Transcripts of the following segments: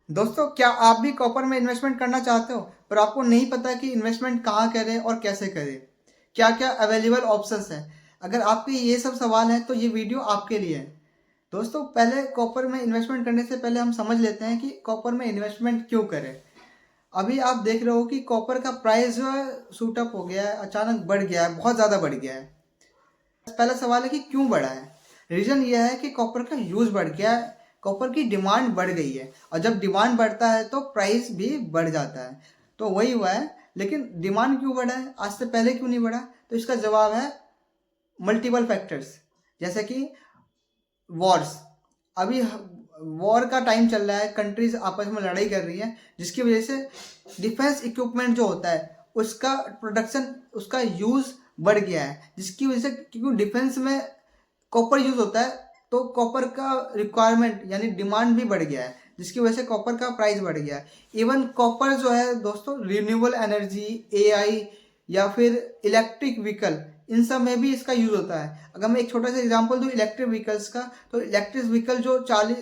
दोस्तों, क्या आप भी कॉपर में इन्वेस्टमेंट करना चाहते हो पर आपको नहीं पता कि इन्वेस्टमेंट कहाँ करें और कैसे करें? क्या क्या अवेलेबल ऑप्शंस हैं? अगर आपके ये सब सवाल हैं तो ये वीडियो आपके लिए है। दोस्तों, पहले कॉपर में इन्वेस्टमेंट करने से पहले हम समझ लेते हैं कि कॉपर में इन्वेस्टमेंट क्यों करें। अभी आप देख रहे हो कि कॉपर का प्राइस जो है शूट अप हो गया है, अचानक बढ़ गया है, बहुत ज़्यादा बढ़ गया है। पहला सवाल है कि क्यों बढ़ा है। रीज़न यह है कि कॉपर का यूज़ बढ़ गया है, कॉपर की डिमांड बढ़ गई है और जब डिमांड बढ़ता है तो प्राइस भी बढ़ जाता है। तो वही हुआ है। लेकिन डिमांड क्यों बढ़ा है, आज से पहले क्यों नहीं बढ़ा? तो इसका जवाब है मल्टीपल फैक्टर्स। जैसे कि वॉर्स। अभी वॉर का टाइम चल रहा है, कंट्रीज आपस में लड़ाई कर रही है, जिसकी वजह से डिफेंस इक्विपमेंट जो होता है उसका प्रोडक्शन, उसका यूज़ बढ़ गया है, जिसकी वजह से क्योंकि डिफेंस में कॉपर यूज़ होता है तो कॉपर का रिक्वायरमेंट यानी डिमांड भी बढ़ गया है, जिसकी वजह से कॉपर का प्राइस बढ़ गया है। इवन कॉपर जो है दोस्तों, रिन्यूएबल एनर्जी, एआई या फिर इलेक्ट्रिक व्हीकल, इन सब में भी इसका यूज़ होता है। अगर मैं एक छोटा सा एग्जांपल दूं इलेक्ट्रिक व्हीकल्स का, तो इलेक्ट्रिक व्हीकल जो 40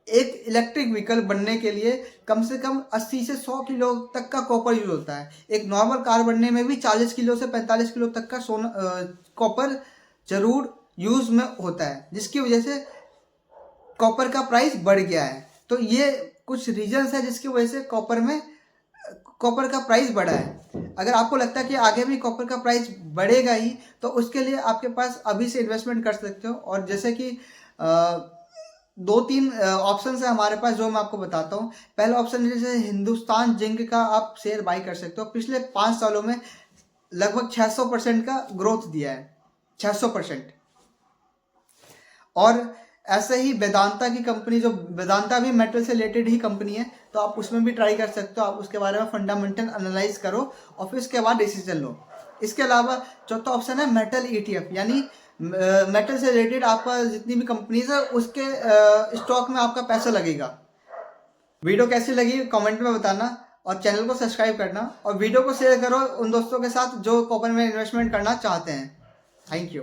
एक इलेक्ट्रिक व्हीकल बनने के लिए कम से कम 80 से 100 किलो तक का कॉपर यूज होता है। एक नॉर्मल कार बनने में भी 40 किलो से 45 किलो तक का सोना कॉपर जरूर यूज में होता है, जिसकी वजह से कॉपर का प्राइस बढ़ गया है। तो ये कुछ रीजंस है जिसकी वजह से कॉपर का प्राइस बढ़ा है। अगर आपको लगता है कि आगे भी कॉपर का प्राइस बढ़ेगा ही, तो उसके लिए आपके पास अभी से इन्वेस्टमेंट कर सकते हो। और जैसे कि दो तीन ऑप्शन है हमारे पास जो मैं आपको बताता हूँ। पहला ऑप्शन जैसे हिंदुस्तान जिंक का आप शेयर बाई कर सकते हो। पिछले 5 सालों में लगभग 600% का ग्रोथ दिया है, 600%। और ऐसे ही वेदांता की कंपनी, जो वेदांता भी मेटल से रिलेटेड ही कंपनी है, तो आप उसमें भी ट्राई कर सकते हो। आप उसके बारे में फंडामेंटल एनालाइज करो और फिर उसके बाद डिसीजन लो। इसके अलावा चौथा ऑप्शन है मेटल ईटीएफ, यानी मेटल से रिलेटेड आपका जितनी भी कंपनीज है उसके स्टॉक में आपका पैसा लगेगा। वीडियो कैसी लगी कमेंट में बताना और चैनल को सब्सक्राइब करना और वीडियो को शेयर करो उन दोस्तों के साथ जो कॉपर में इन्वेस्टमेंट करना चाहते हैं। Thank you.